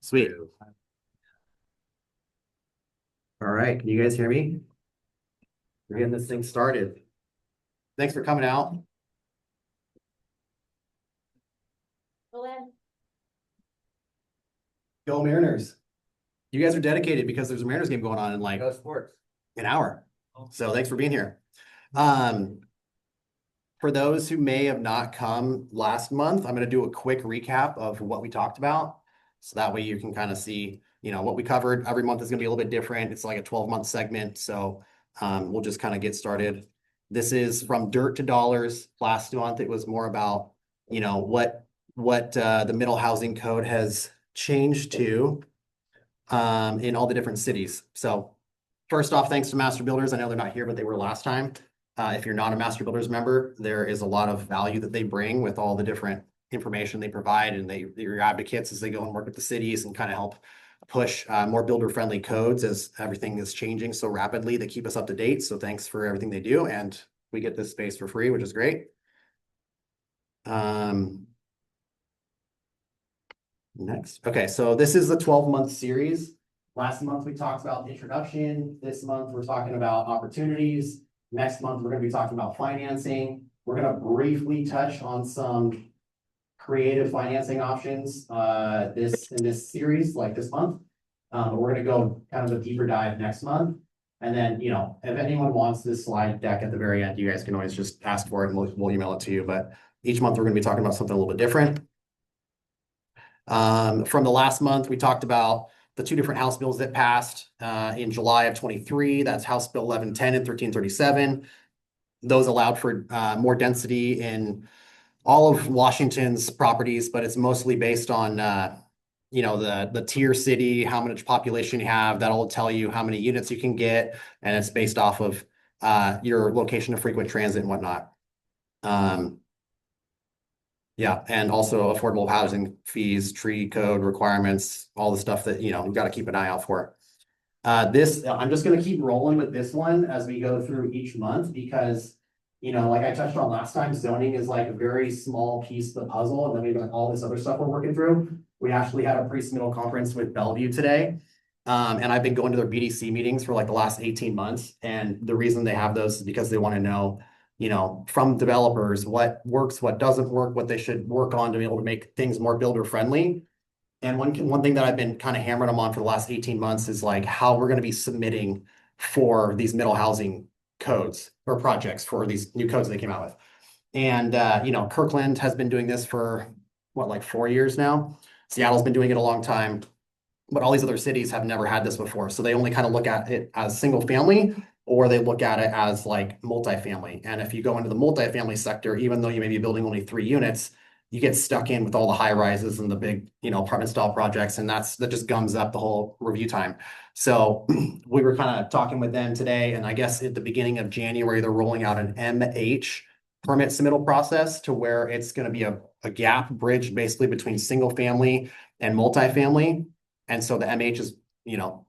Sweet. All right, can you guys hear me? We're getting this thing started. Thanks for coming out. Go Mariners. You guys are dedicated because there's a Mariners game going on in like Go sports. an hour. So thanks for being here. For those who may have not come last month, I'm going to do a quick recap of what we talked about. So that way you can kind of see, what we covered. Every month is going to be a little bit different. It's like a 12-month segment. So we'll just kind of get started. This is from dirt to dollars. Last month, it was more about, what the middle housing code has changed to in all the different cities. So first off, thanks to Master Builders. I know they're not here, but they were last time. If you're not a Master Builders member, there is a lot of value that they bring with all the different information they provide, and they're advocates as they go and work with the cities and kind of help push more builder-friendly codes as everything is changing so rapidly. They keep us up to date. So thanks for everything they do, and we get this space for free, which is great. Next. Okay, so this is the 12-month series. Last month we talked about introduction. This month we're talking about opportunities. Next month we're going to be talking about financing. We're going to briefly touch on some creative financing options in this series, like this month. We're going to go kind of a deeper dive next month. And then, if anyone wants this slide deck at the very end, you guys can always just ask for it and we'll email it to you. But each month we're going to be talking about something a little bit different. From the last month, we talked about the two different House bills that passed in July of 23. That's House Bill 1110 and 1337. Those allowed for more density in all of Washington's properties, but it's mostly based on the tier city, how much population you have. That'll tell you how many units you can get, and it's based off of your location of frequent transit and whatnot. Yeah, and also affordable housing fees, tree code requirements, all the stuff that, we've got to keep an eye out for. I'm just going to keep rolling with this one as we go through each month because, like I touched on last time, zoning is like a very small piece of the puzzle. And then we've got all this other stuff we're working through. We actually had a pre-submittal conference with Bellevue today. And I've been going to their BDC meetings for like the last 18 months. And the reason they have those is because they want to know, from developers, what works, what doesn't work, what they should work on to be able to make things more builder friendly. And one thing that I've been kind of hammering them on for the last 18 months is like how we're going to be submitting for these middle housing codes or projects for these new codes they came out with. And, Kirkland has been doing this for like 4 years now. Seattle's been doing it a long time, but all these other cities have never had this before. So they only kind of look at it as single family, or they look at it as like multifamily. And if you go into the multifamily sector, even though you may be building only 3 units, you get stuck in with all the high rises and the big, apartment style projects. And that just gums up the whole review time. So we were kind of talking with them today. And I guess at the beginning of January, they're rolling out an MH permit submittal process to where it's going to be a gap bridge basically between single family and multifamily. And so the MH is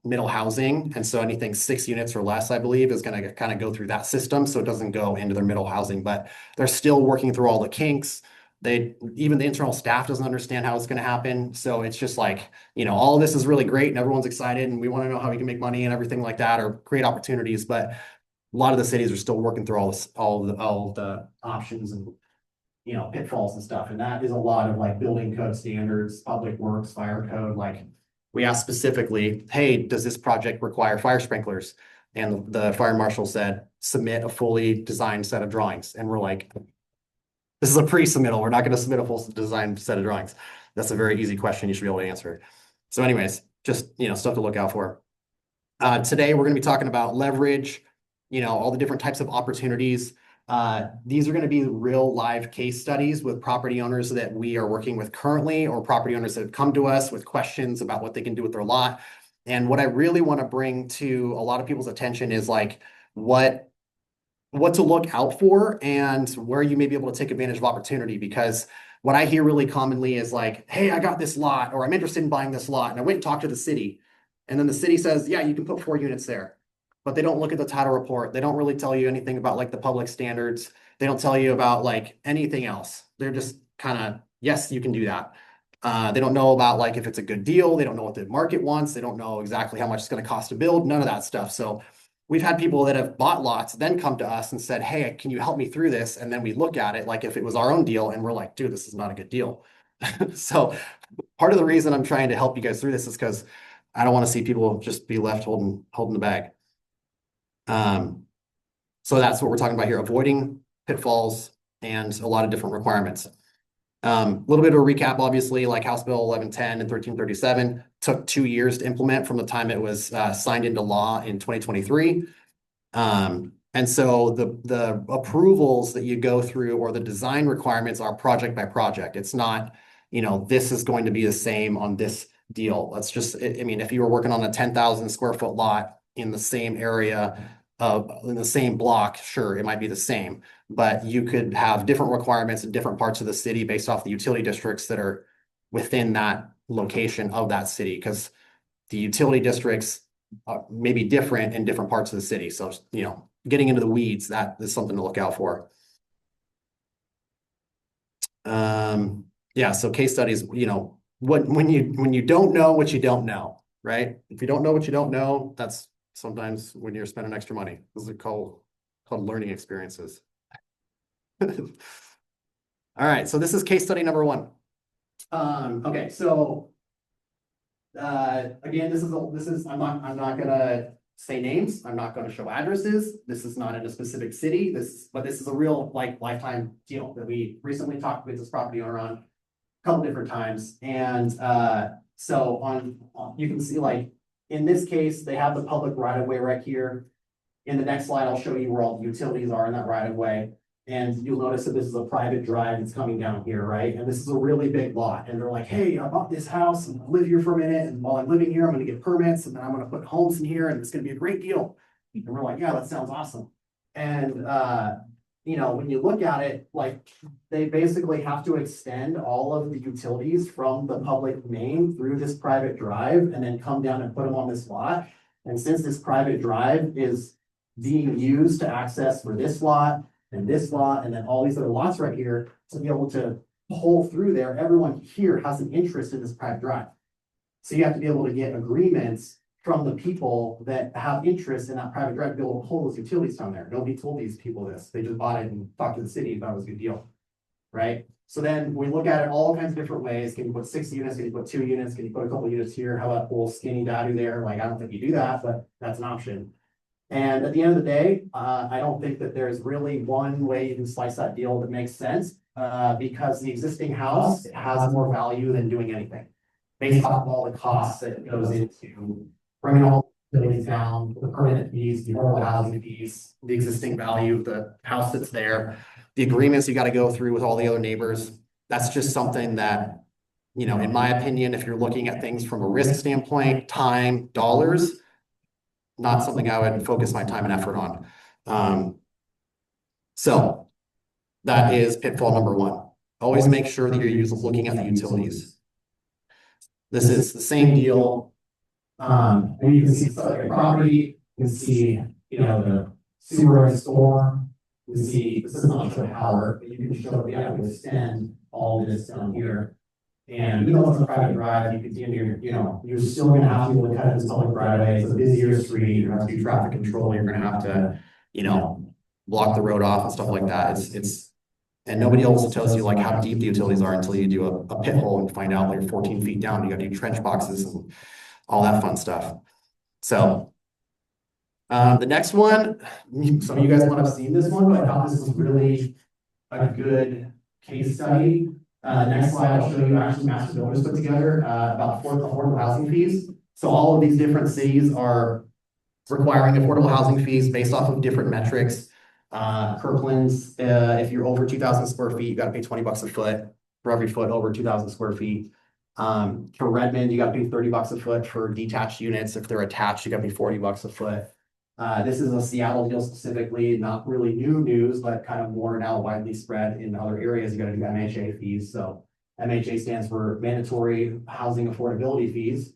middle housing. And so anything 6 units or less, I believe, is going to kind of go through that system. So it doesn't go into their middle housing, but they're still working through all the kinks. Even the internal staff doesn't understand how it's going to happen. So it's just like, all of this is really great and everyone's excited and we want to know how we can make money and everything like that or create opportunities. But a lot of the cities are still working through all the options and, pitfalls and stuff. And that is a lot of like building code standards, public works, fire code, like we asked specifically, hey, does this project require fire sprinklers? And the fire marshal said, submit a fully designed set of drawings. And we're like, this is a pre-submittal. We're not going to submit a full designed set of drawings. That's a very easy question. You should be able to answer. So anyways, just, stuff to look out for. Today, we're going to be talking about leverage, all the different types of opportunities. These are going to be real live case studies with property owners that we are working with currently or property owners that have come to us with questions about what they can do with their lot. And what I really want to bring to a lot of people's attention is like what to look out for and where you may be able to take advantage of opportunity. Because what I hear really commonly is like, hey, I got this lot, or I'm interested in buying this lot. And I went and talked to the city. And then the city says, yeah, you can put 4 units there. But they don't look at the title report. They don't really tell you anything about like the public standards. They don't tell you about like anything else. They're just kind of, yes, you can do that. They don't know about like if it's a good deal. They don't know what the market wants. They don't know exactly how much it's going to cost to build. None of that stuff. So we've had people that have bought lots then come to us and said, "Hey, can you help me through this?" And then we look at it like if it was our own deal, and we're like, "Dude, this is not a good deal." So part of the reason I'm trying to help you guys through this is because I don't want to see people just be left holding the bag. So that's what we're talking about here: avoiding pitfalls and a lot of different requirements. A little bit of a recap, obviously, like House Bill 1110 and 1337 took 2 years to implement from the time it was signed into law in 2023. And so the approvals that you go through or the design requirements are project by project. It's not, this is going to be the same on this deal. Let's just, I mean, if you were working on a 10,000 square foot lot in the same area in the same block, sure, it might be the same, but you could have different requirements in different parts of the city based off the utility districts that are within that location of that city, because the utility districts may be different in different parts of the city. So, getting into the weeds, that is something to look out for. Yeah, so case studies, when you don't know what you don't know, right? If you don't know what you don't know, that's sometimes when you're spending extra money. Those are called learning experiences. All right, so this is case study number 1. Okay, so again, this is I'm not gonna say names. I'm not gonna show addresses. This is not in a specific city. But this is a real lifetime deal that we recently talked with this property owner on a couple different times. And so you can see, like, in this case, they have the public right of way right here. In the next slide, I'll show you where all the utilities are in that right of way. And you'll notice that this is a private drive that's coming down here, right? And this is a really big lot. And they're like, "Hey, I bought this house and I'll live here for a minute. And while I'm living here, I'm going to get permits and then I'm going to put homes in here and it's going to be a great deal." And we're like, "Yeah, that sounds awesome." And, when you look at it, like, they basically have to extend all of the utilities from the public main through this private drive and then come down and put them on this lot. And since this private drive is being used to access for this lot and this lot, and then all these other lots right here, to be able to pull through there, everyone here has an interest in this private drive. So you have to be able to get agreements from the people that have interest in that private drive to be able to pull those utilities down there. Nobody told these people this. They just bought it and talked to the city and thought it was a good deal, right? So then we look at it all kinds of different ways. Can you put 6 units? Can you put 2 units? Can you put a couple units here? How about full skinny dadu there? Like, I don't think you do that, but that's an option. And at the end of the day, I don't think that there's really one way you can slice that deal that makes sense, because the existing house has more value than doing anything, based off all the costs that goes into bringing all the buildings down, the permanent fees, the affordable housing fees, the existing value of the house that's there, the agreements you got to go through with all the other neighbors. That's just something that, in my opinion, if you're looking at things from a risk standpoint, time, dollars, not something I would focus my time and effort on. So that is pitfall number 1. Always make sure that you're looking at the utilities. This is the same deal. And you can see stuff like property, you can see, the sewer and storm, you can see, this is not show power, but you can show that you have to extend all this down here. And even though it's a private drive, you continue, you're still gonna have to be able to cut this public right away. It's a busier street, you're gonna have to do traffic control, you're gonna have to, block the road off and stuff like that. And nobody else tells you like how deep the utilities are until you do a pit hole and find out like 14 feet down, you gotta do trench boxes and all that fun stuff. So the next one, some of you guys might have seen this one, but I thought this was really a good case study. Next slide, I'll show you actually Master Builders put together about affordable housing fees. So all of these different cities are requiring affordable housing fees based off of different metrics. Kirkland's, if you're over 2,000 square feet, you got to pay $20 a foot for every foot over 2,000 square feet. For Redmond, you got to pay $30 a foot for detached units. If they're attached, you got to pay $40 a foot. This is a Seattle deal specifically, not really new news, but kind of more now widely spread in other areas. You got to do MHA fees. So MHA stands for mandatory housing affordability fees.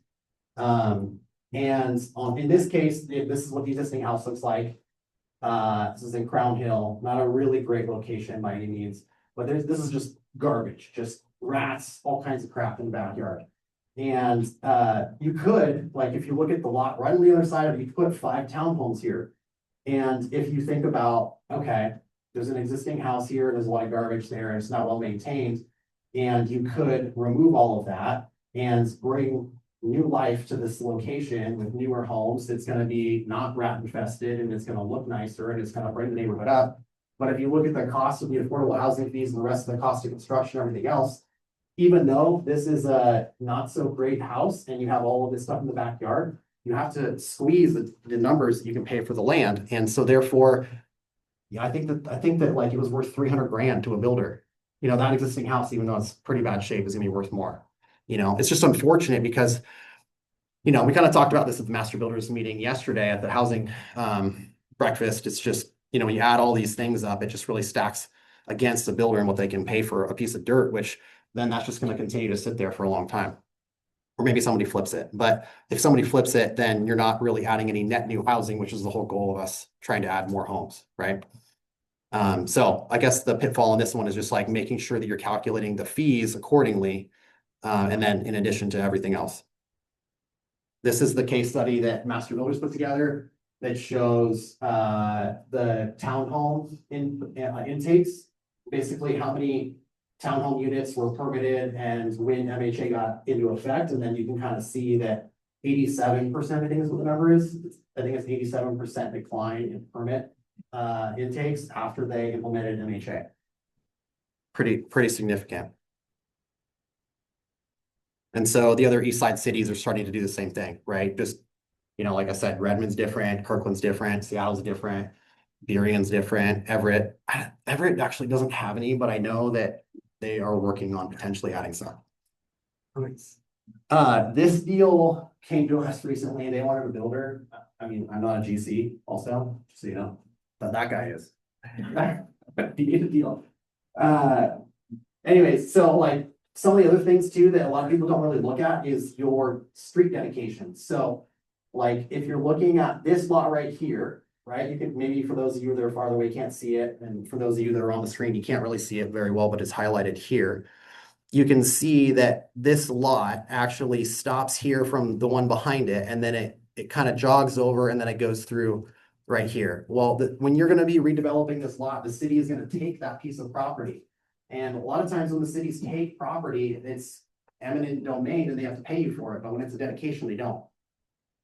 In this case, this is what the existing house looks like. This is in Crown Hill, not a really great location by any means, but this is just garbage, just rats, all kinds of crap in the backyard. And you could, like, if you look at the lot right on the other side of it, you could put 5 townhomes here. And if you think about, okay, there's an existing house here, there's a lot of garbage there, and it's not well maintained. And you could remove all of that and bring new life to this location with newer homes. It's gonna be not rat infested and it's gonna look nicer and it's gonna bring the neighborhood up. But if you look at the cost of the affordable housing fees and the rest of the cost of construction, everything else, even though this is a not so great house and you have all of this stuff in the backyard, you have to squeeze the numbers that you can pay for the land. And so therefore, yeah, I think that like it was worth 300 grand to a builder. You know, that existing house, even though it's pretty bad shape, is gonna be worth more. You know, it's just unfortunate because, you know, we kind of talked about this at the master builders meeting yesterday at the housing breakfast. It's just, you know, when you add all these things up, it just really stacks against the builder and what they can pay for a piece of dirt, which then that's just going to continue to sit there for a long time. Or maybe somebody flips it. But if somebody flips it, then you're not really adding any net new housing, which is the whole goal of us trying to add more homes, right? So I guess the pitfall in this one is just like making sure that you're calculating the fees accordingly. And then in addition to everything else. This is the case study that Master Builders put together that shows the townhome intakes, basically how many townhome units were permitted and when MHA got into effect. And then you can kind of see that 87%, I think is what the number is. I think it's 87% decline in permit intakes after they implemented MHA. Pretty significant. And so the other East Side cities are starting to do the same thing, right? Just, you know, like I said, Redmond's different, Kirkland's different, Seattle's different, Burien's different, Everett. Everett actually doesn't have any, but I know that they are working on potentially adding some. This deal came to us recently. They wanted a builder. I mean, I'm not a GC also, just so you know, but that guy is. He did a deal. Anyways, so like, some of the other things too that a lot of people don't really look at is your street dedication. So like if you're looking at this lot right here, right? You can maybe for those of you that are farther away can't see it. And for those of you that are on the screen, you can't really see it very well, but it's highlighted here. You can see that this lot actually stops here from the one behind it. And then it kind of jogs over and then it goes through right here. Well, when you're going to be redeveloping this lot, the city is going to take that piece of property. And a lot of times when the cities take property, it's eminent domain and they have to pay you for it. But when it's a dedication, they don't.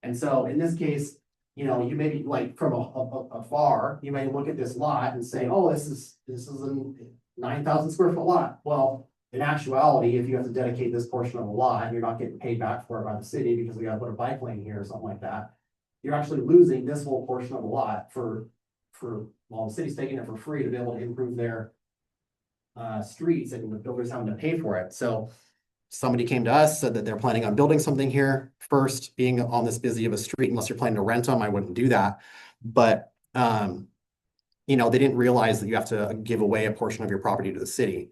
And so in this case, you know, you may be like from afar, you may look at this lot and say, oh, this is a 9,000 square foot lot. Well, in actuality, if you have to dedicate this portion of the lot and you're not getting paid back for it by the city because we got to put a bike lane here or something like that, you're actually losing this whole portion of the lot for well, the city's taking it for free to be able to improve their streets and the builders having to pay for it. So somebody came to us, said that they're planning on building something here first, being on this busy of a street, unless you're planning to rent them, I wouldn't do that. But, you know, they didn't realize that you have to give away a portion of your property to the city.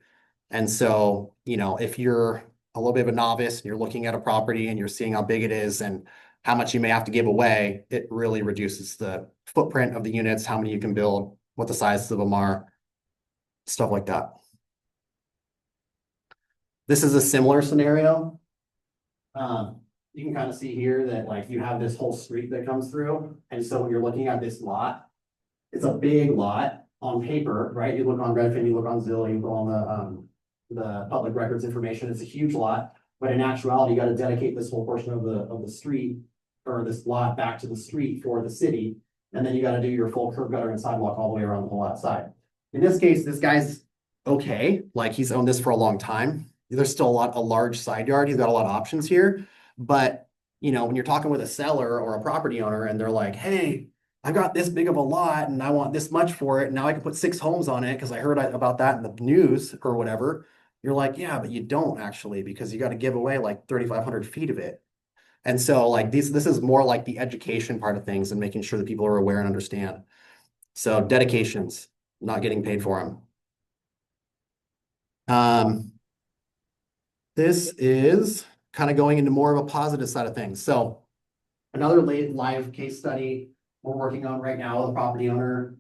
And so, you know, if you're a little bit of a novice and you're looking at a property and you're seeing how big it is and how much you may have to give away, it really reduces the footprint of the units, how many you can build, what the sizes of them are, stuff like that. This is a similar scenario. You can kind of see here that like you have this whole street that comes through. And so when you're looking at this lot, it's a big lot on paper, right? You look on Redfin, you look on Zillow, you go on the public records information. It's a huge lot, but in actuality, you got to dedicate this whole portion of the street or this lot back to the street for the city. And then you got to do your full curb gutter and sidewalk all the way around the whole outside. In this case, this guy's okay. Like he's owned this for a long time. There's still a large side yard. He's got a lot of options here. But, you know, when you're talking with a seller or a property owner and they're like, hey, I got this big of a lot and I want this much for it. And now I can put 6 homes on it because I heard about that in the news or whatever. You're like, yeah, but you don't actually, because you got to give away like 3,500 feet of it. And so like this is more like the education part of things and making sure that people are aware and understand. So dedications, not getting paid for them. This is kind of going into more of a positive side of things. So another live case study we're working on right now with a property owner.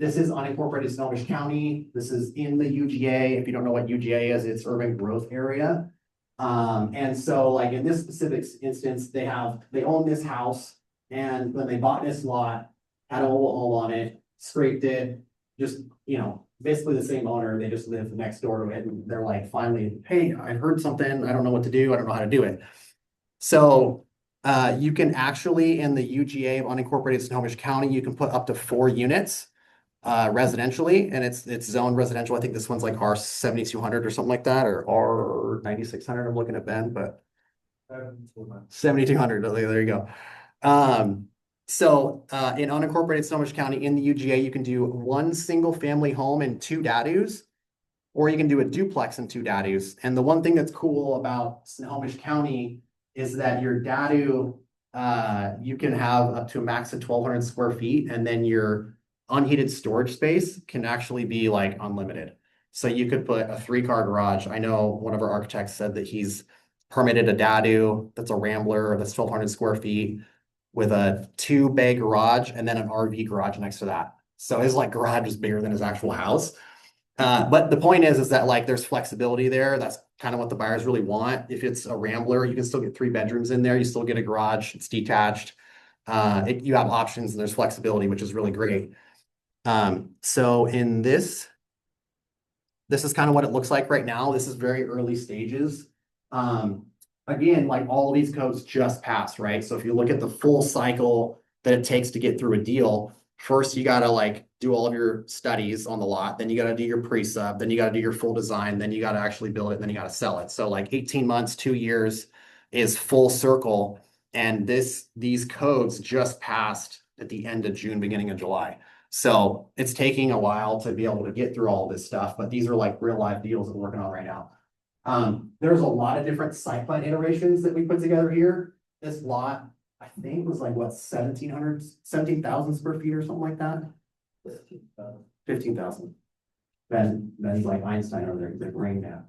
This is unincorporated Snohomish County. This is in the UGA. If you don't know what UGA is, it's urban growth area. And so like in this specific instance, they own this house, and when they bought this lot, had a mobile home on it, scraped it, just, basically the same owner, they just live next door to it, and they're like, finally, hey, I heard something, I don't know what to do, I don't know how to do it. So you can actually, in the UGA of unincorporated Snohomish County, you can put up to 4 units residentially, and it's zoned residential. I think this one's like R7200 or something like that, or R9600. I'm looking at Ben, but 7200. There you go. So in unincorporated Snohomish County in the UGA, you can do 1 single family home and 2 dados, or you can do a duplex and 2 dados. And the one thing that's cool about Snohomish County is that your dado, you can have up to a max of 1,200 square feet, and then your unheated storage space can actually be like unlimited. So you could put a 3-car garage. I know one of our architects said that he's permitted a dado that's a Rambler that's 1,200 square feet with a 2-bay garage and then an RV garage next to that. So his like garage is bigger than his actual house. But the point is that like there's flexibility there. That's kind of what the buyers really want. If it's a Rambler, you can still get 3 bedrooms in there. You still get a garage. It's detached. You have options and there's flexibility, which is really great. So in this is kind of what it looks like right now. This is very early stages. Again, like all of these codes just passed, right? So if you look at the full cycle that it takes to get through a deal, first you got to like do all of your studies on the lot, then you got to do your pre-sub, then you got to do your full design, then you got to actually build it, and then you got to sell it. So like 18 months, 2 years is full circle. And these codes just passed at the end of June, beginning of July. So it's taking a while to be able to get through all this stuff, but these are like real life deals that we're working on right now. There's a lot of different site plan iterations that we put together here. This lot, I think, was like what, 17,000 square feet or something like that. 15,000. Ben's like Einstein over there, like Rain Man.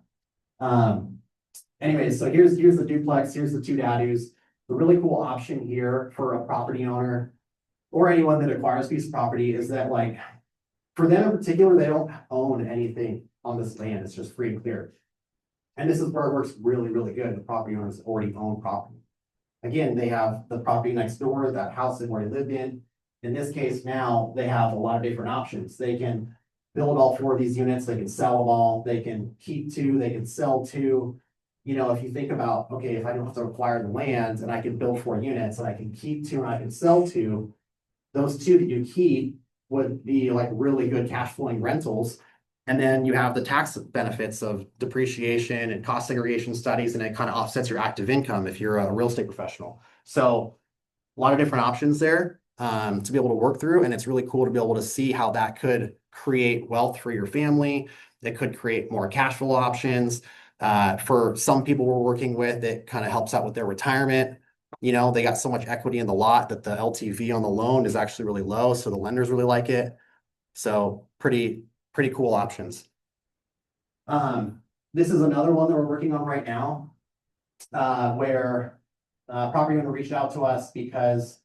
Anyways, so here's the duplex, here's the 2 dados. The really cool option here for a property owner or anyone that acquires a piece of property is that, like, for them in particular, they don't own anything on this land. It's just free and clear. And this is where it works really, really good. The property owners already own property. Again, they have the property next door, that house that where they lived in. In this case, now they have a lot of different options. They can build all 4 of these units. They can sell them all. They can keep 2. They can sell 2. If you think about, okay, if I don't have to acquire the land and I can build 4 units and I can keep 2 and I can sell 2, those 2 that you keep would be like really good cash flowing rentals. And then you have the tax benefits of depreciation and cost segregation studies, and it kind of offsets your active income if you're a real estate professional. So a lot of different options there to be able to work through. And it's really cool to be able to see how that could create wealth for your family. It could create more cash flow options. For some people we're working with, it kind of helps out with their retirement. They got so much equity in the lot that the LTV on the loan is actually really low. So the lenders really like it. So pretty cool options. This is another one that we're working on right now, where property owner reached out to us because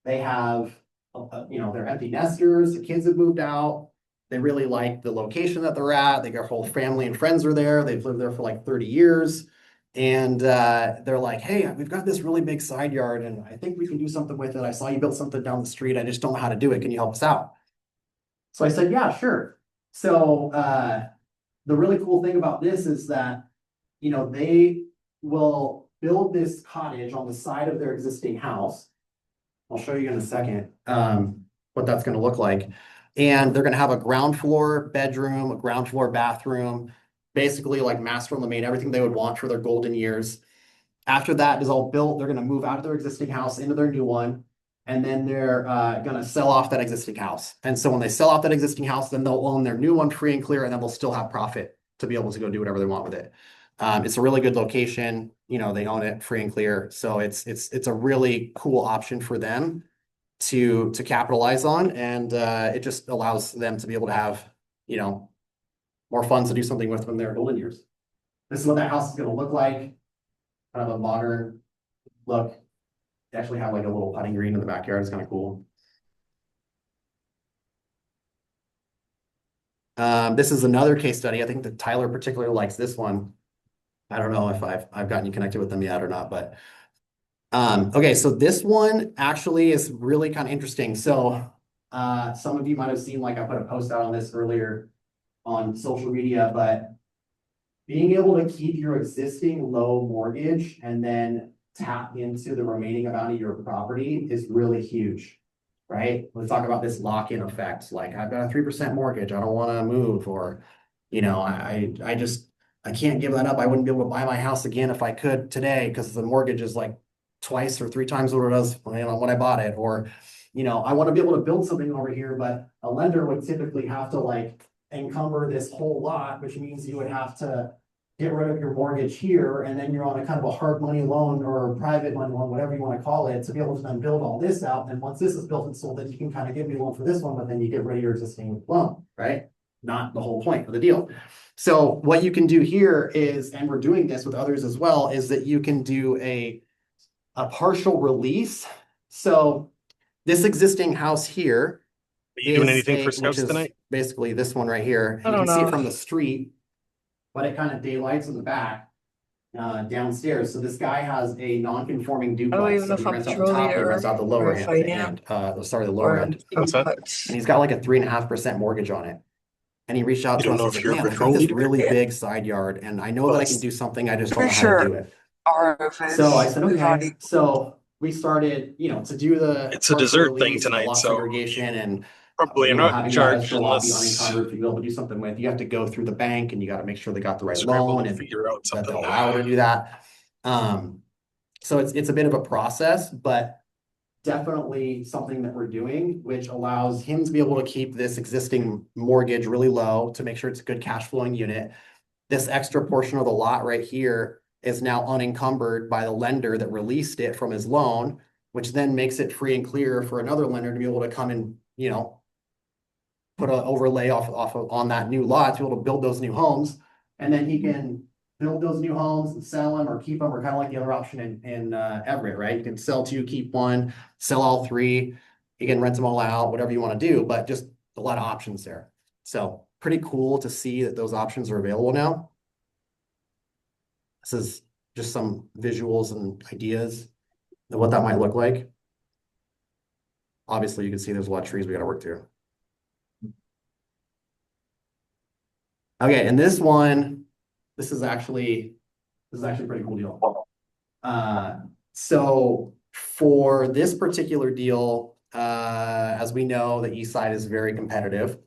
they have, they're empty nesters. The kids have moved out. They really like the location that they're at. Their whole family and friends are there. They've lived there for like 30 years. And they're like, hey, we've got this really big side yard and I think we can do something with it. I saw you built something down the street. I just don't know how to do it. Can you help us out? So I said, yeah, sure. So the really cool thing about this is that, they will build this cottage on the side of their existing house. I'll show you in a second what that's going to look like. And they're going to have a ground floor bedroom, a ground floor bathroom, basically like master on the main, everything they would want for their golden years. After that is all built, they're going to move out of their existing house into their new one. And then they're going to sell off that existing house. And so when they sell off that existing house, then they'll own their new one free and clear, and then they'll still have profit to be able to go do whatever they want with it. It's a really good location. They own it free and clear. So it's a really cool option for them to capitalize on. And it just allows them to be able to have, more funds to do something with when they're golden years. This is what that house is going to look like. Kind of a modern look. They actually have like a little putting green in the backyard. It's kind of cool. This is another case study. I think that Tyler particularly likes this one. I don't know if I've gotten you connected with them yet or not, but okay, so this one actually is really kind of interesting. So some of you might have seen, like I put a post out on this earlier on social media, but being able to keep your existing low mortgage and then tap into the remaining amount of your property is really huge, right? Let's talk about this lock-in effect. Like I've got a 3% mortgage, I don't want to move, or I just I can't give that up. I wouldn't be able to buy my house again if I could today because the mortgage is like twice or three times what it was when I bought it. Or, I want to be able to build something over here, but a lender would typically have to like encumber this whole lot, which means you would have to get rid of your mortgage here, and then you're on a kind of a hard money loan or a private money loan, whatever you want to call it, to be able to then build all this out. And once this is built and sold, then you can kind of give me a loan for this one, but then you get rid of your existing loan, right? Not the whole point of the deal. So what you can do here is, and we're doing this with others as well, is that you can do a partial release. So this existing house here Are you doing is anything for which scouts is tonight? basically this one right here. I You don't can see it know. from the street, but it kind of daylights in the back downstairs. So this guy has a non-conforming I don't duplex. even So know he if I'm rents out the top, he trollier rents out the or lower if I am the lower or I'm end. What's that? inputs. And he's got like a 3.5% mortgage on it. And he reached out You to don't us. know He's if like, you're a man, I've got patrol this leader? really big side yard, and I know Well, that I can that's do something. I just don't For know how to do sure, it. So I RFs said, is okay. valuable. So we started, to do the it's a partial dessert thing release and the tonight, lot so segregation and, probably are not in having that charge extra lot be unless unencumbered to be able to do something with. You have to go through the bank and you got to make sure they got the right we're able loan to and figure out that something. they'll allow her to do that. So it's a bit of a process, but definitely something that we're doing, which allows him to be able to keep this existing mortgage really low to make sure it's a good cash flowing unit. This extra portion of the lot right here is now unencumbered by the lender that released it from his loan, which then makes it free and clear for another lender to be able to come and, put an overlay on that new lot to be able to build those new homes. And then he can build those new homes and sell them or keep them, or kind of like the other option in Everett, right? You can sell two, keep one, sell all three. You can rent them all out, whatever you want to do, but just a lot of options there. So pretty cool to see that those options are available now. This is just some visuals and ideas of what that might look like. Obviously, you can see there's a lot of trees we got to work through. Okay, and this is actually a pretty cool deal. So for this particular deal, as we know, the east side is very competitive.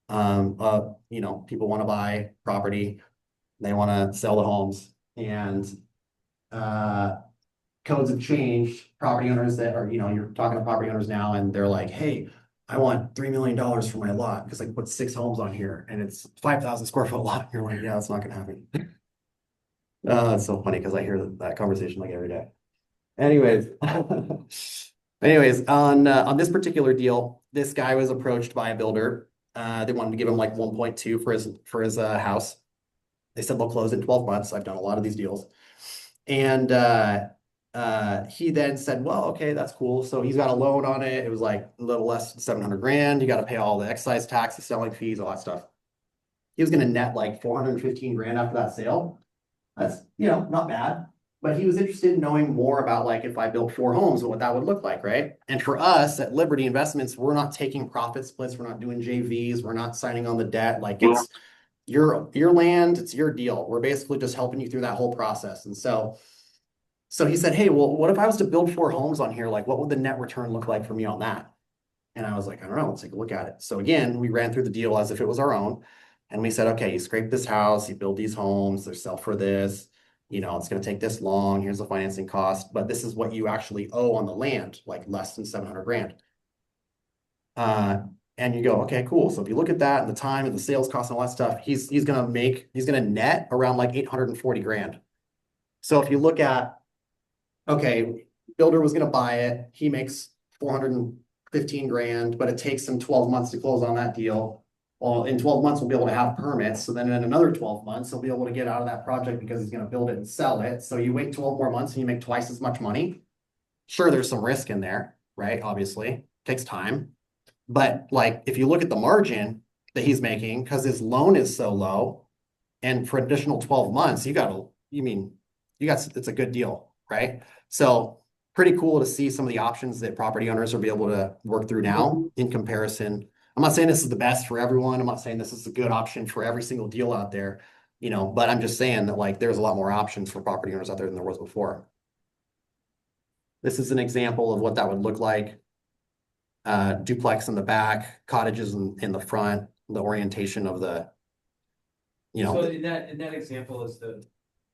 People want to buy property, they want to sell the homes, and codes have changed. Property owners that are, you're talking to property owners now, and they're like, hey, I want $3 million for my lot because I can put 6 homes on here and it's 5,000 square foot lot. You're like, yeah, it's not gonna happen. It's so funny because I hear that conversation like every day. Anyways, on this particular deal, this guy was approached by a builder. They wanted to give him like 1.2 for his house. They said they'll close in 12 months. I've done a lot of these deals. And he then said, well, okay, that's cool. So he's got a loan on it. It was like a little less than 700 grand. You got to pay all the excise tax, the selling fees, all that stuff. He was going to net like 415 grand after that sale. That's, not bad. But he was interested in knowing more about like if I built 4 homes, what that would look like, right? And for us at Liberty Investments, we're not taking profit splits. We're not doing JVs. We're not signing on the debt. Like it's your land, it's your deal. We're basically just helping you through that whole process. And so he said, hey, well, what if I was to build 4 homes on here? Like, what would the net return look like for me on that? And I was like, I don't know, let's take a look at it. So again, we ran through the deal as if it was our own. And we said, okay, you scrape this house, you build these homes, they're sell for this, it's going to take this long. Here's the financing cost, but this is what you actually owe on the land, like less than 700 grand. And you go, okay, cool. So if you look at that and the time and the sales cost and all that stuff, he's going to net around like 840 grand. So if you look at, okay, builder was going to buy it, he makes 415 grand, but it takes him 12 months to close on that deal. Well, in 12 months, we'll be able to have permits. So then in another 12 months, he'll be able to get out of that project because he's going to build it and sell it. So you wait 12 more months and you make twice as much money. Sure, there's some risk in there, right? Obviously, it takes time. But like, if you look at the margin, that he's making because his loan is so low. And for an additional 12 months, it's a good deal, right? So pretty cool to see some of the options that property owners will be able to work through now in comparison. I'm not saying this is the best for everyone. I'm not saying this is a good option for every single deal out there, but I'm just saying that like there's a lot more options for property owners out there than there was before. This is an example of what that would look like. Duplex in the back, cottages in the front, the orientation of So in that example, is the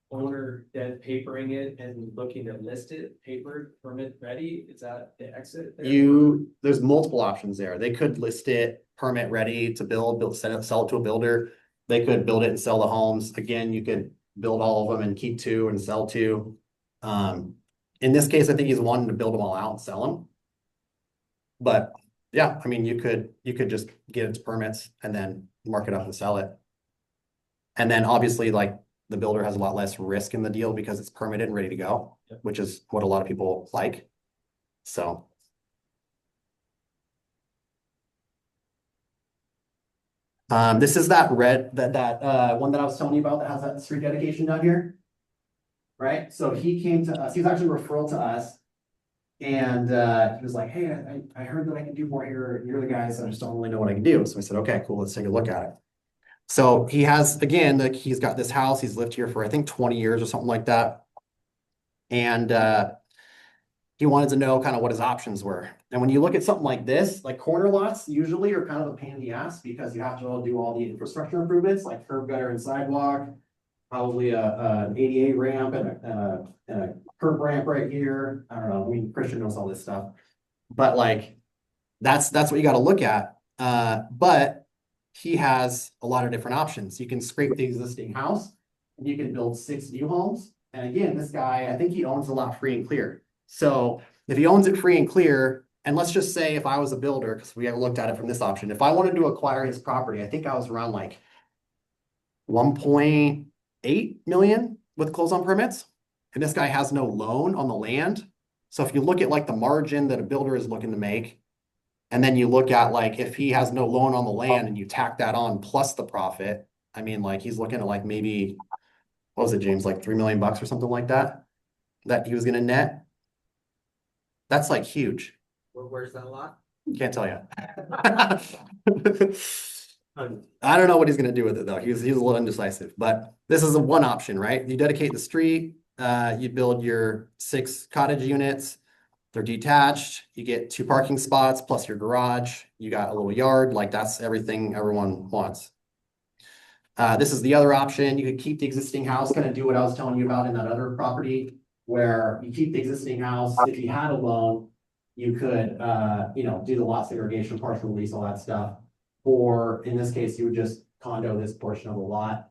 owner then papering it and looking to list it, papered, permit ready? Is that the exit there? There's multiple options there. They could list it permit ready to sell it to a builder. They could build it and sell the homes. Again, you could build all of them and keep two and sell two. In this case, I think he's wanting to build them all out and sell them. But yeah, I mean, you could just get its permits and then mark it up and sell it. And then obviously like the builder has a lot less risk in the deal because it's permitted and ready to go, which is what a lot of people like. So. This is that red, that one that I was telling you about that has that street dedication down here. Right? So he came to us, he was actually a referral to us. And he was like, hey, I heard that I can do more here. You're the guys, I just don't really know what I can do. So I said, okay, cool, let's take a look at it. So he has, again, like he's got this house, he's lived here for I think 20 years or something like that. And he wanted to know kind of what his options were. And when you look at something like this, like corner lots usually are kind of a pain in the ass because you have to do all the infrastructure improvements like curb gutter and sidewalk, probably an ADA ramp and a curb ramp right here. I don't know. I mean, Christian knows all this stuff, but like that's what you got to look at. But he has a lot of different options. You can scrape the existing house and you can build 6 new homes. And again, this guy, I think he owns a lot free and clear. So if he owns it free and clear, and let's just say if I was a builder, because we haven't looked at it from this option, if I wanted to acquire his property, I think I was around like 1.8 million with close-on permits. And this guy has no loan on the land. So if you look at like the margin that a builder is looking to make, and then you look at like if he has no loan on the land and you tack that on plus the profit, I mean, like he's looking at like maybe, what was it, James, like $3 million or something like that he was gonna net. That's like huge. Where's that lot? Can't tell you. I don't know what he's gonna do with it though. He's a little indecisive, but this is one option, right? You dedicate the street, you build your 6 cottage units. They're detached. You get 2 parking spots plus your garage. You got a little yard. Like that's everything everyone wants. This is the other option. You could keep the existing house, kind of do what I was telling you about in that other property, where you keep the existing house. If you had a loan, you could, do the lot segregation, partial lease, all that stuff. Or in this case, you would just condo this portion of the lot.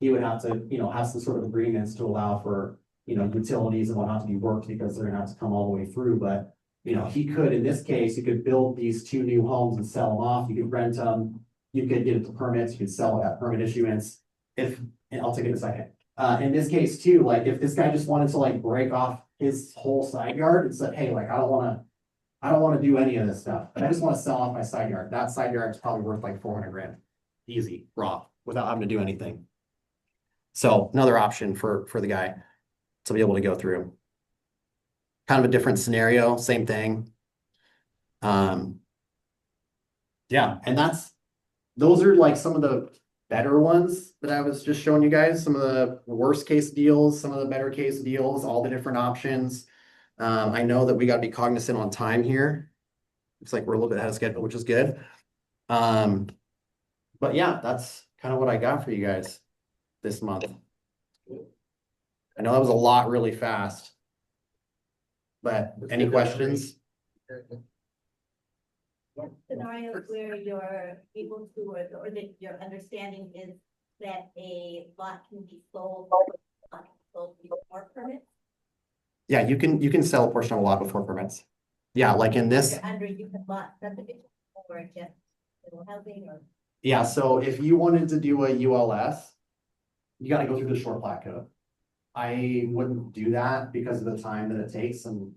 You would have to, have some sort of agreements to allow for, utilities and whatnot to be worked because they're gonna have to come all the way through. But, he could, in this case, you could build these 2 new homes and sell them off. You could rent them. You could get it to permits. You could sell it at permit issuance. And I'll take it in a second. In this case too, like if this guy just wanted to like break off his whole side yard and said, hey, like I don't want to do any of this stuff. I just want to sell off my side yard. That side yard is probably worth like 400 grand. Easy, raw, without having to do anything. So another option for the guy to be able to go through. Kind of a different scenario, same thing. Yeah, and those are like some of the better ones that I was just showing you guys, some of the worst case deals, some of the better case deals, all the different options. I know that we got to be cognizant on time here. Looks like we're a little bit ahead of schedule, which is good. But yeah, that's kind of what I got for you guys this month. I know that was a lot really fast. But any questions? Scenarios where you're able to, or that your understanding is that a lot can be sold before permits? Yeah, you can sell a portion of a lot before permits. Yeah, like in this. Under you can lot subdivision or just housing or. Yeah, so if you wanted to do a ULS, you got to go through the short plat code. I wouldn't do that because of the time that it takes, and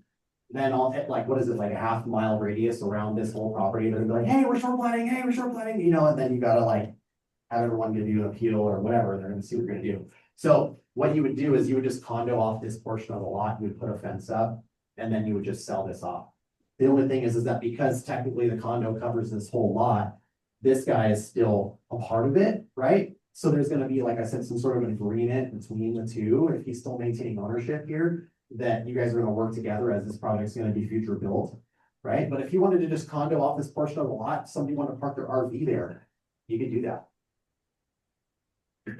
then I'll hit like, what is it, like a half-mile radius around this whole property, they're gonna be like, hey, we're short planning, hey, we're short planning, you know, and then you gotta like have everyone give you an appeal or whatever, they're gonna see what you're gonna do. So what you would do is you would just condo off this portion of the lot, you would put a fence up, and then you would just sell this off. The only thing is that because technically the condo covers this whole lot, this guy is still a part of it, right? So there's gonna be, like I said, some sort of an agreement between the two, if he's still maintaining ownership here, that you guys are gonna work together as this project's gonna be future built, right? But if you wanted to just condo off this portion of the lot, somebody wanted to park their RV there, you could do that. I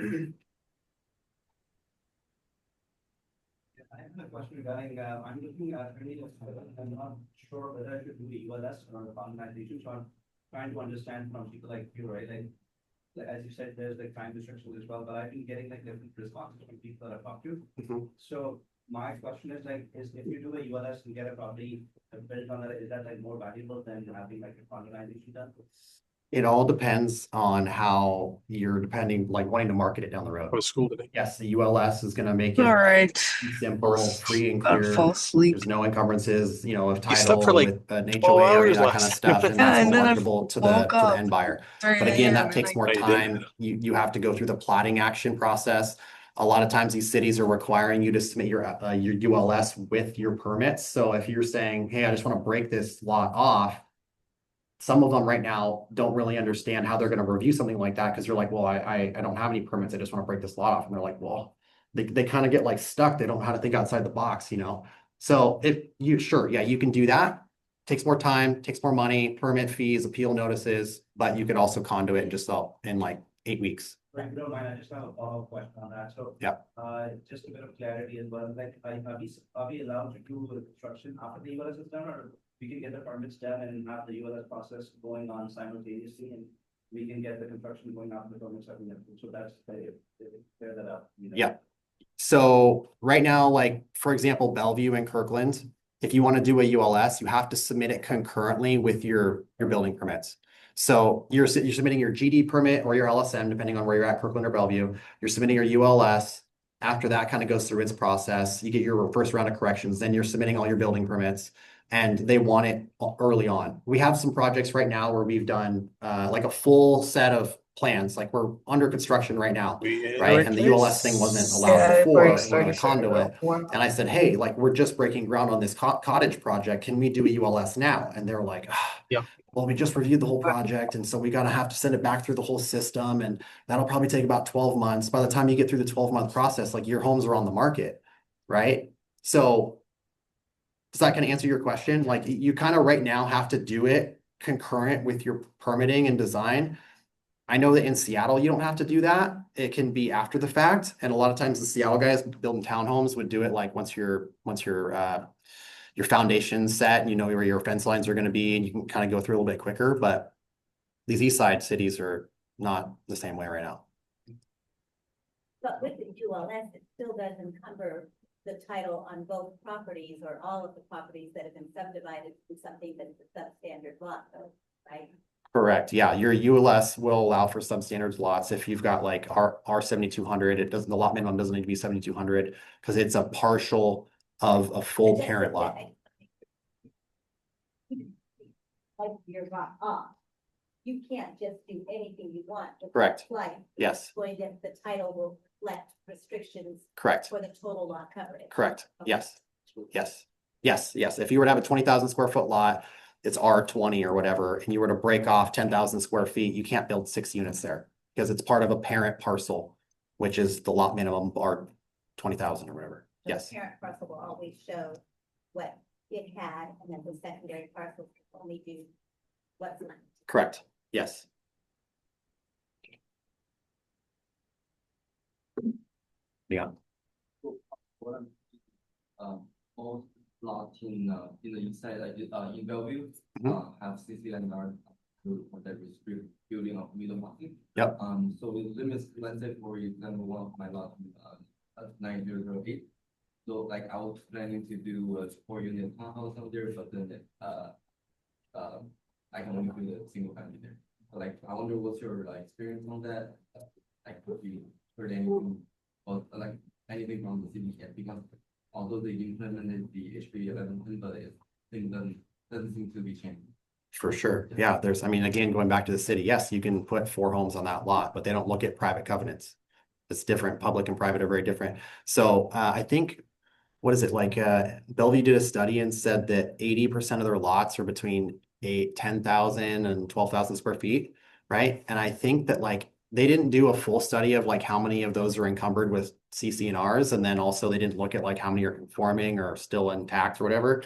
have a question regarding, I'm looking at, I'm not sure whether I should do the ULS or the colonization, so I'm trying to understand from people like you, right? Like, as you said, there's like time restrictions as well, but I've been getting like different responses from people that I've talked to. So my question is like, is if you do a ULS and get a property built on it, is that like more valuable than having like a colonization done? It all depends on how you're wanting to market it down the road. Go to school today. Yes, the ULS is gonna make All it right. simple, free and About to clear. fall asleep. There's no encumbrances, you know, of You slept title for, like, with an 12 HOA or any hours of that kind of last stuff, and Yeah, that's and all then I marketable to the woke up end buyer. 3 But again, that a.m. takes and more I did. time. You have to go through the plotting action process. A lot of times these cities are requiring you to submit your ULS with your permits. So if you're saying, hey, I just want to break this lot off, some of them right now don't really understand how they're going to review something like that, because you're like, well, I don't have any permits, I just want to break this lot off. And they're like, well, they kind of get like stuck. They don't know how to think outside the box, you know? So if you, sure, yeah, you can do that. Takes more time, takes more money, permit fees, appeal notices, but you could also condo it and just sell in like 8 weeks. Right, if you don't mind, I just have a follow-up question on that, so. Yep. Just a bit of clarity as well, like, are we allowed to do the construction after the ULS is done, or we can get the permits done and have the ULS process going on simultaneously, and we can get the construction going after the permits have been approved, so that's, clear that up. You know? Yeah. So right now, like, for example, Bellevue and Kirkland, if you want to do a ULS, you have to submit it concurrently with your building permits. So you're submitting your GD permit or your LSM, depending on where you're at, Kirkland or Bellevue. You're submitting your ULS. After that kind of goes through its process, you get your first round of corrections. Then you're submitting all your building permits, and they want it early on. We have some projects right now where we've done like a full set of plans, like we're under construction right now, right? And the ULS thing wasn't allowed before, and we're gonna condo it. And I said, hey, like, we're just breaking ground on this cottage project. Can we do a ULS now? And they're like, Yeah. well, we just reviewed the whole project, and so we gotta have to send it back through the whole system, and that'll probably take about 12 months. By the time you get through the 12-month process, like, your homes are on the market, right? So does that kind of answer your question? Like, you kind of right now have to do it concurrent with your permitting and design. I know that in Seattle, you don't have to do that. It can be after the fact. And a lot of times the Seattle guys building townhomes would do it like once your foundation's set and you know where your fence lines are going to be, and you can kind of go through a little bit quicker. But these east side cities are not the same way right now. But with the ULS, it still doesn't cover the title on both properties or all of the properties that have been subdivided to something that's a substandard lot, though, right? Correct. Yeah, your ULS will allow for substandard lots. If you've got like R 7200, it doesn't, the lot minimum doesn't need to be 7200 because it's a partial of a full But just parent like lot. like you're not off. You can't just do anything you want. with Correct. Like, Yes, going to, the title will reflect restrictions correct, for the total lot coverage. correct. Okay. Yes, yes, yes, yes. If you were to have a 20,000 square foot lot, it's R20 or whatever, and you were to break off 10,000 square feet, you can't build 6 units there because it's part of a parent parcel, which is the lot minimum or 20,000 or whatever. So Yes, the parent parcel will always show what it had, and then the secondary parcel can only do what's left. correct. Yes. Yeah. What most lots in the east side, like in Bellevue, have CC and R that restrict building of middle market. Yep. So it limits, let's say for example, one of my lots 9008. So like I was planning to do a 4-unit townhouse out there, but then I can only do the single family there. Like I wonder what's your experience on that? Like have you heard anything or like anything from the city yet? Because although they implemented the HB 1110, but it's thing doesn't seem to be changing. For sure. Yeah, I mean, again, going back to the city, yes, you can put 4 homes on that lot, but they don't look at private covenants. It's different. Public and private are very different. So I think, what is it like? Bellevue did a study and said that 80% of their lots are between 10,000 and 12,000 square feet, right? And I think that like they didn't do a full study of like how many of those are encumbered with CC&Rs, and then also they didn't look at like how many are conforming or still intact or whatever.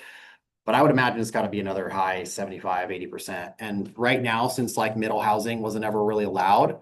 But I would imagine it's got to be another high 75, 80%. And right now, since like middle housing wasn't ever really allowed,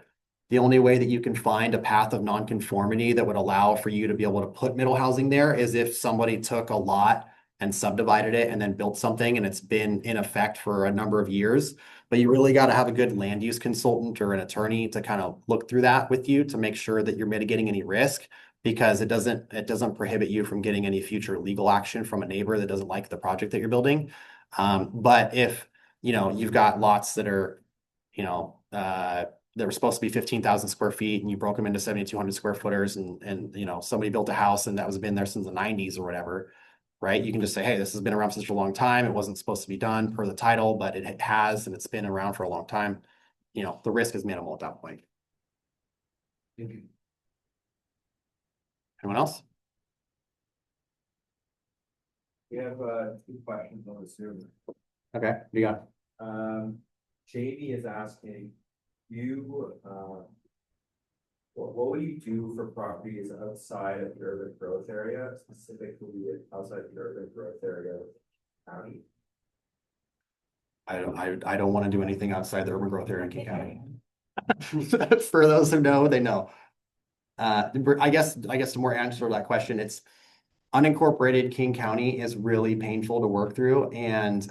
the only way that you can find a path of nonconformity that would allow for you to be able to put middle housing there is if somebody took a lot and subdivided it and then built something and it's been in effect for a number of years. But you really got to have a good land use consultant or an attorney to kind of look through that with you to make sure that you're mitigating any risk, because it doesn't prohibit you from getting any future legal action from a neighbor that doesn't like the project that you're building. But if, you've got lots that are, they were supposed to be 15,000 square feet and you broke them into 7,200 square footers and somebody built a house and that was been there since the 90s or whatever, right? You can just say, hey, this has been around for such a long time. It wasn't supposed to be done per the title, but it has, and it's been around for a long time. The risk is minimal at that point. Thank you. Anyone else? We have, 2 questions on the survey. Okay, what do you got? JD is asking what would you do for properties outside of the urban growth area, specifically outside the urban growth area of the county? I don't want to do anything outside the urban growth area in King County. For those who know, they know. I guess the more answer to that question, it's unincorporated King County is really painful to work through, and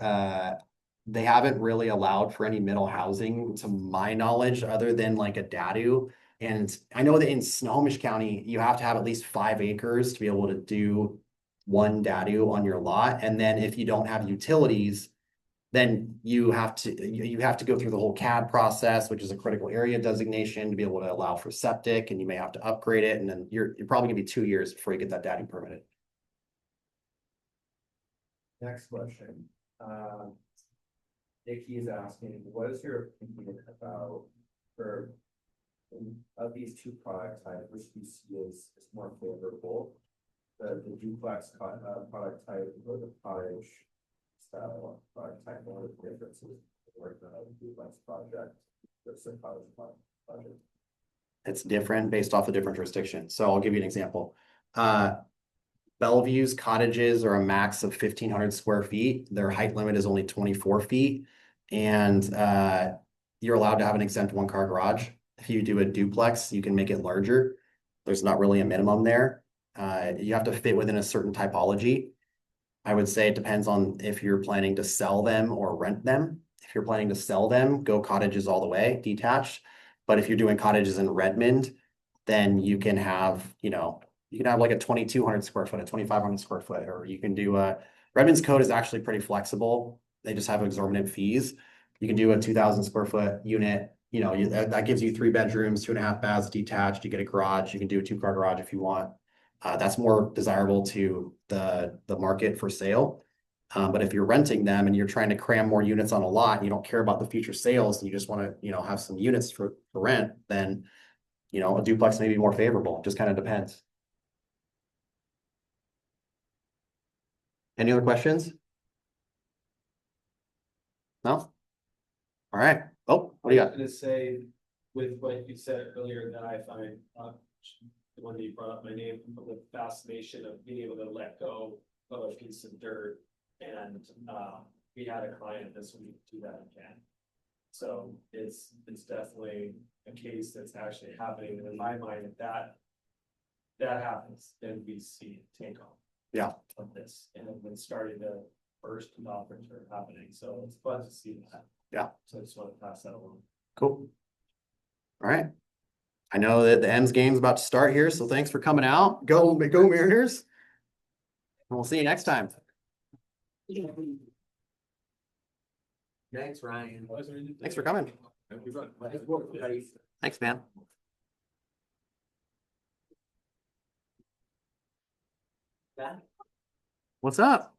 they haven't really allowed for any middle housing to my knowledge, other than like a dadu. And I know that in Snohomish County, you have to have at least 5 acres to be able to do 1 dadu on your lot. And then if you don't have utilities, then you have to go through the whole CAD process, which is a critical area designation, to be able to allow for septic, and you may have to upgrade it. And then you're probably gonna be 2 years before you get that dadu permitted. Next question. Nikki is asking, what is your opinion about of these 2 product types, which do you see as more favorable? The duplex product type or the cottage style product type, one of the differences or the duplex project versus a cottage project? It's different based off of different jurisdictions. So I'll give you an example. Bellevue's cottages are a max of 1,500 square feet. Their height limit is only 24 feet. And you're allowed to have an exempt 1-car garage. If you do a duplex, you can make it larger. There's not really a minimum there. You have to fit within a certain typology. I would say it depends on if you're planning to sell them or rent them. If you're planning to sell them, go cottages all the way, detached. But if you're doing cottages in Redmond, then you can have, like a 2,200 square foot, a 2,500 square foot, or you can do Redmond's code is actually pretty flexible. They just have exorbitant fees. You can do a 2,000 square foot unit. That gives you 3 bedrooms, 2.5 baths detached. You get a garage. You can do a 2-car garage if you want. That's more desirable to the market for sale. But if you're renting them and you're trying to cram more units on a lot, and you don't care about the future sales, and you just want to, have some units for rent, then, a duplex may be more favorable. Just kind of depends. Any other questions? No? All right. Oh, what do you got? I'm gonna say, with what you said earlier, that I find, the one that you brought up my name, the fascination of being able to let go of a piece of dirt. And, we had a client this week do that again. So it's definitely a case that's actually happening. And in my mind, if that happens, then we see take off. Yeah. Of this, and then starting to first offers are happening. So it's fun to see that. Yeah. So I just want to pass that along. Cool. All right. I know that the M's game's about to start here, so thanks for coming out. Go Mariners. And we'll see you next time. Thanks, Ryan. Thanks for coming. Thanks, man. What's up?